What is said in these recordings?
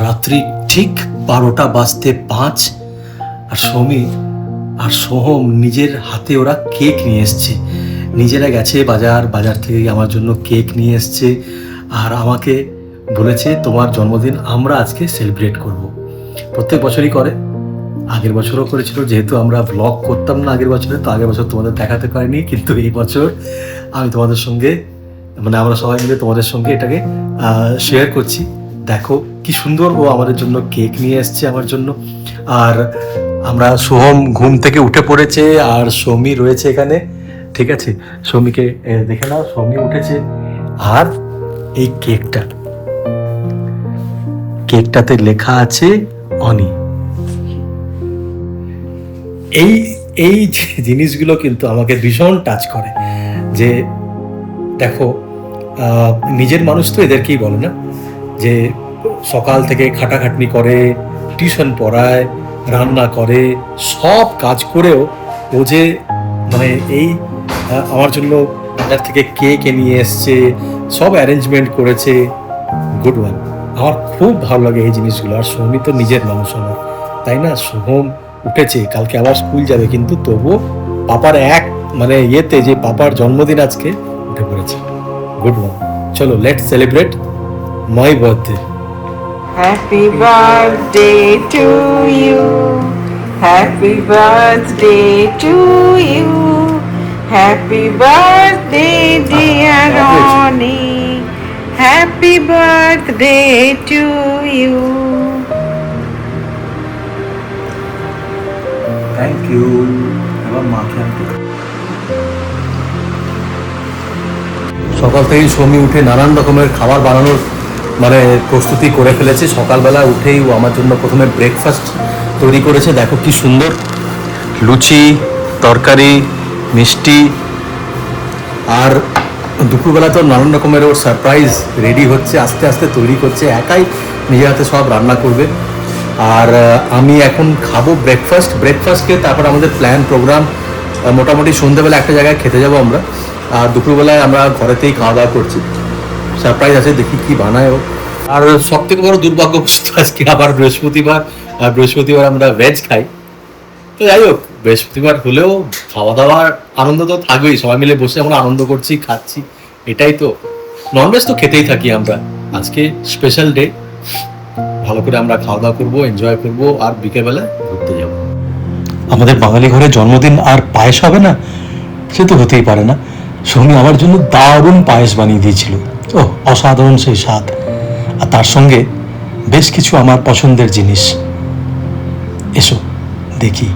রাত্রি ঠিক 12:05 আর সৌমি আর সোহম নিজের হাতে ওরা কেক নিয়ে এসছে। নিজেরা গেছে বাজার থেকে আমার জন্য কেক নিয়ে এসছে আর আমাকে বলেছে তোমার জন্মদিন আমরা আজকে সেলিব্রেট করব। প্রত্যেক বছরই করে, আগের বছরও করেছিল, যেহেতু আমরা ব্লগ করতাম না আগের বছরে, তো আগের বছর তোমাদের দেখাতে পারিনি, কিন্তু এই বছর আমি তোমাদের সঙ্গে মানে আমরা সবাই মিলে তোমাদের সঙ্গে এটাকে শেয়ার করছি। দেখো কি সুন্দর ও আমাদের জন্য কেক নিয়ে এসছে আমার জন্য। আর আমরা সোহম ঘুম থেকে উঠে পড়েছে আর সৌমি রয়েছে এখানে, ঠিক আছে? সৌমিকে দেখে নাও, সৌমি উঠেছে। আর এই কেকটাতে লেখা আছে অনি। এই জিনিসগুলো কিন্তু আমাকে ভীষণ টাচ করে, যে দেখো নিজের মানুষ তো এদেরকেই বলে না, যে সকাল থেকে খাটাখাটনি করে, টিউশন পড়ায়, রান্না করে, সব কাজ করেও ও যে মানে এই আমার জন্য বাজার থেকে কেক নিয়ে এসছে, সব অ্যারেঞ্জমেন্ট করেছে। গুড ওয়ান, আমার খুব ভালো লাগে এই জিনিসগুলো। আর সৌমি তো নিজের মানুষ আমার, তাই না? সোহম উঠেছে, কালকে আবার স্কুল যাবে, কিন্তু তবুও পাপার মানে ইয়েতে যে পাপার জন্মদিন আজকে, উঠে পড়েছে। গুড ওয়ান, চলো let's celebrate my birthday. Happy birthday to you. Happy birthday to you. Happy birthday, dear Ronnie. Happy birthday to you. Thank you. এবার মাকে সকাল থেকেই সৌমি উঠে নানান রকমের খাবার বানানোর মানে প্রস্তুতি করে ফেলেছে। সকালবেলা উঠেই ও আমার জন্য প্রথমে ব্রেকফাস্ট তৈরি করেছে। দেখো কি সুন্দর, লুচি, তরকারি, মিষ্টি। আর দুপুরবেলা তো নানান রকমের ওর সারপ্রাইজ রেডি হচ্ছে, আস্তে আস্তে তৈরি করছে, একাই নিজের হাতে সব রান্না করবে। আর আমি এখন খাবো ব্রেকফাস্টকে, তারপর আমাদের প্ল্যান প্রোগ্রাম মোটামুটি সন্ধ্যেবেলা একটা জায়গায় খেতে যাবো আমরা। আর দুপুরবেলায় আমরা ঘরেতেই খাওয়া দাওয়া করছি। সারপ্রাইজ আছে, দেখি কি বানায় ও। আর সব থেকে বড় দুর্ভাগ্যবশত আজকে আবার বৃহস্পতিবার আমরা ভেজ খাই। তো যাই হোক, বৃহস্পতিবার হলেও খাওয়া দাওয়ার আনন্দ তো থাকবেই, সবাই মিলে বসে আমরা আনন্দ করছি, খাচ্ছি, এটাই তো। ননভেজ তো খেতেই থাকি আমরা, আজকে স্পেশাল ডে, ভালো করে আমরা খাওয়া দাওয়া করবো, এনজয় করবো, আর বিকেলবেলা ঘুরতে যাবো। আমাদের বাঙালি ঘরে জন্মদিন আর পায়েস হবে না, সে তো হতেই পারে না। সৌমি আমার জন্য দারুণ পায়েস বানিয়ে দিয়েছিল, অসাধারণ সেই স্বাদ। আর তার সঙ্গে বেশ কিছু আমার পছন্দের জিনিস। এসো দেখি।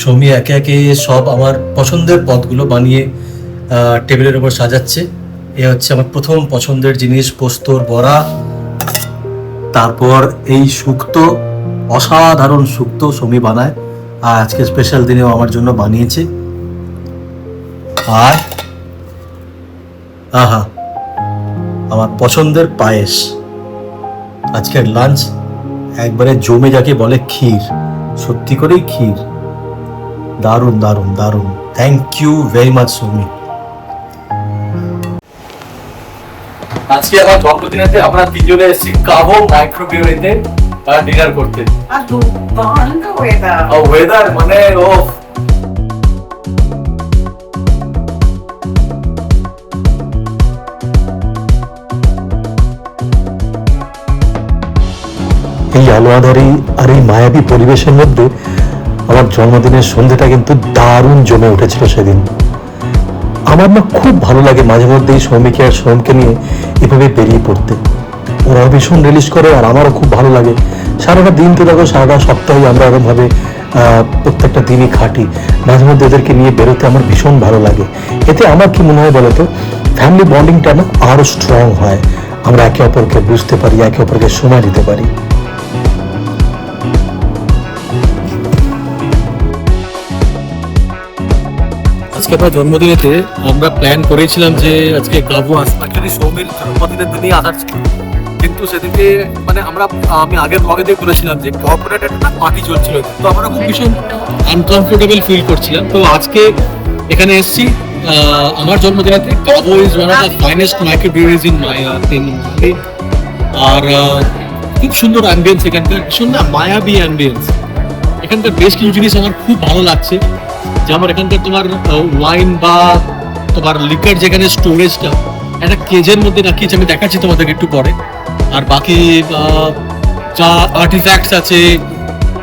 সৌমি একে একে সব আমার পছন্দের পদগুলো বানিয়ে টেবিলের উপর সাজাচ্ছে। এ হচ্ছে আমার প্রথম পছন্দের জিনিস, পোস্তর বড়া। তারপর এই শুক্তো, অসাধারণ শুক্তো সৌমি বানায়, আর আজকে স্পেশাল দিনেও আমার জন্য বানিয়েছে। আর আহা, আমার পছন্দের পায়েস। আজকের লাঞ্চ একবারে জমে যাকে বলে ক্ষীর, সত্যি করেই ক্ষীর। দারুণ দারুণ দারুণ, thank you very much Soumi. আজকে আমার জন্মদিনেতে আমরা তিনজনে এসেছি কাবো মাইক্রোওয়েভে ডিনার করতে। আর দুর্দান্ত ওয়েদার। ওয়েদার মানে এই আলো আঁধারি আর এই মায়াবী পরিবেশের মধ্যে আমার জন্মদিনের সন্ধ্যাটা কিন্তু দারুণ জমে উঠেছিল সেদিন। আমার না খুব ভালো লাগে মাঝে মধ্যেই সৌমিকে আর সোহমকে নিয়ে এভাবে বেরিয়ে পড়তে। ওরাও ভীষণ রিলিজ করে আর আমারও খুব ভালো লাগে। সারাটা দিন তো দেখো, সারাটা সপ্তাহে আমরা এরকমভাবে প্রত্যেকটা দিনই খাটি, মাঝে মধ্যে এদেরকে নিয়ে বেরোতে আমার ভীষণ ভালো লাগে। এতে আমার কি মনে হয় বলতো, ফ্যামিলি বন্ডিংটা না আরও স্ট্রং হয়, আমরা একে অপরকে বুঝতে পারি, একে অপরকে সময় দিতে পারি। আজকে আমার জন্মদিনেতে আমরা প্ল্যান করেছিলাম যে আজকে গাবো আসবো, অ্যাকচুয়ালি সৌমির জন্মদিনের দিনই আসার ছিল, কিন্তু সেদিকে মানে আমি আগের ব্লগে দিয়ে বলেছিলাম যে কর্পোরেট একটা পার্টি চলছিল, তো আমরা খুব ভীষণ আনকমফোর্টেবল ফিল করছিলাম। তো আজকে এখানে এসেছি আমার জন্মদিনেতে। Gabo is one of the finest microbreweries in Mumbai, আর খুব সুন্দর অ্যাম্বিয়েন্স এখানকার, ভীষণ না মায়াবী অ্যাম্বিয়েন্স। এখানকার বেশ কিছু জিনিস আমার খুব ভালো লাগছে, যেমন এখানকার তোমার ওয়াইন বা তোমার লিকার যেখানে স্টোরেজটা একটা কেজের মধ্যে রাখিয়েছে, আমি দেখাচ্ছি তোমাদেরকে একটু পরে। আর বাকি যা আর্টিফ্যাক্টস আছে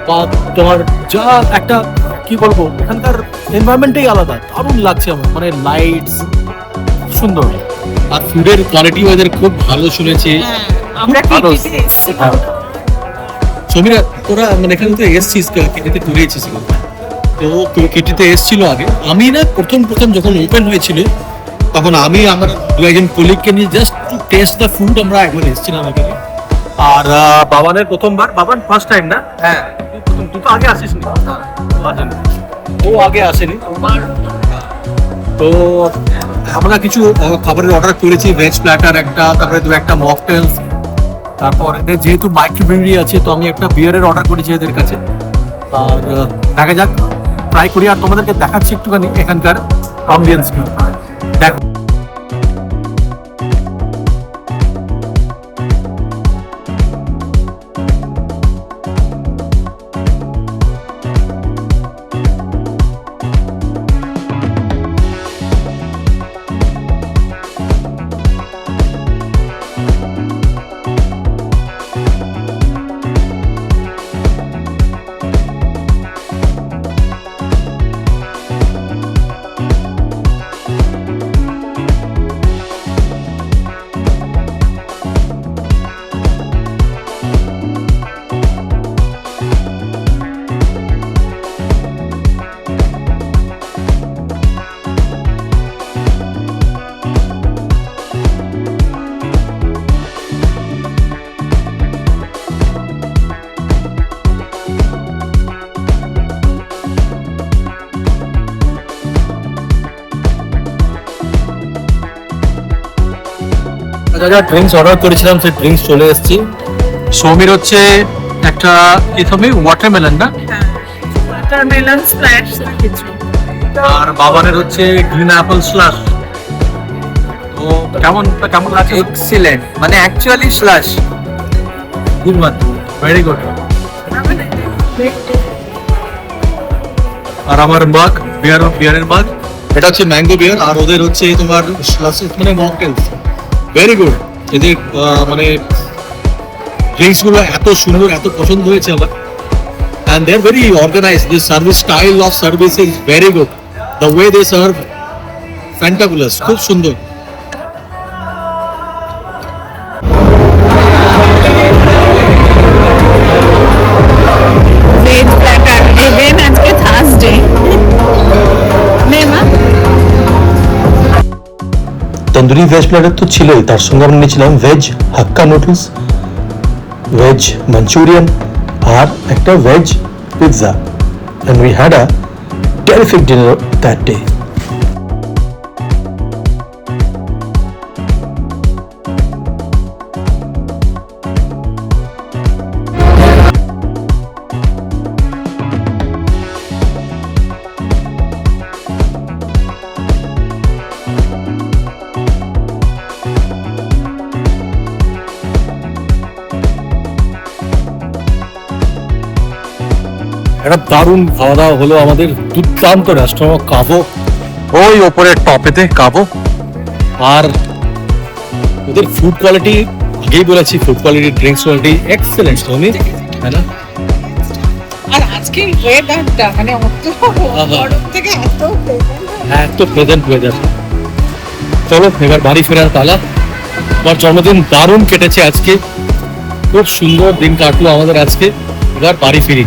বা তোমার যা একটা কি বলবো, এখানকার এনভায়রনমেন্টটাই আলাদা, দারুণ লাগছে আমার, মানে লাইটস সুন্দর, আর ফুডের কোয়ালিটিও এদের খুব ভালো শুনেছি। আমরা ভালো। কিটিতে এসেছি। সমীরা তোরা মানে এখানে তো এসছিস, কিটিতে ঘুরে এসেছিস, তো কিটিতে এসেছিল আগে। আমি না প্রথম যখন ওপেন হয়েছিল তখন আমি আমার দু একজন কলিগকে নিয়ে just to test the food আমরা একবার এসেছিলাম এখানে। আর বাবানের প্রথমবার, বাবান ফার্স্ট টাইম না? হ্যাঁ, তুই তো আগে আসিস নি, ও আগে আসেনি। তো আমরা কিছু খাবারের অর্ডার করেছি, ভেজ প্ল্যাটার একটা, তারপরে দু একটা মকটেলস, তারপর এদের যেহেতু মাইক্রোব্রিউরি আছে তো আমি একটা বিয়ারের অর্ডার করেছি এদের কাছে। আর দেখা যাক, ট্রাই করি, আর তোমাদেরকে দেখাচ্ছি একটুখানি এখানকার অ্যাম্বিয়েন্স দেখো। যা ড্রিঙ্কস অর্ডার করেছিলাম সেই ড্রিঙ্কস চলে এসেছি। সৌমির হচ্ছে একটা ওয়াটারমেলন না, ওয়াটারমেলন স্প্ল্যাশ কিছু। আর বাবানের হচ্ছে গ্রিন অ্যাপল স্লাশ। তো কেমন লাগছে? এক্সিলেন্ট, মানে অ্যাকচুয়ালি স্লাশ। গুড মান, ভেরি গুড। আর আমার মাগ বিয়ারের মাগ, এটা হচ্ছে ম্যাঙ্গো বিয়ার, আর ওদের হচ্ছে তোমার মানে মকটেলস। Very good. এদের মানে ড্রিঙ্কস গুলো এত সুন্দর, এত পছন্দ হয়েছে আমার। and they're very organized. The service style of service is very good. The way they serve, fantabulous. খুব সুন্দর। ভেজ প্ল্যাটার ইভেন আজকে থার্সডে। নে মা। তন্দুরি ভেজ প্ল্যাটার তো ছিলই, তার সঙ্গে আমরা নিয়েছিলাম veg hakka noodles, veg manchurian, আর একটা veg pizza, and we had a terrific dinner that day. একটা দারুণ খাওয়া দাওয়া হলো আমাদের, দুর্দান্ত রেস্টুরেন্ট কাবো, ওই ওপরে টপেতে কাবো। আর ওদের ফুড কোয়ালিটি আগেই বলেছি, food quality, drinks quality excellent, তুমি তাই না? আর আজকে ওয়েদারটা মানে অত গরম থেকে এত প্রেজেন্ট ওয়েদার। চলো এবার বাড়ি ফেরার পালা। আমার জন্মদিন দারুণ কেটেছে আজকে, খুব সুন্দর দিন কাটলো আমাদের আজকে। এবার বাড়ি ফিরি।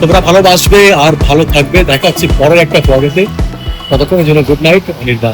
তোমরা ভালোবাসবে আর ভালো থাকবে। দেখা হচ্ছে পরের একটা ব্লগেতে। ততক্ষণের জন্য গুড নাইট, অনির্বাণ।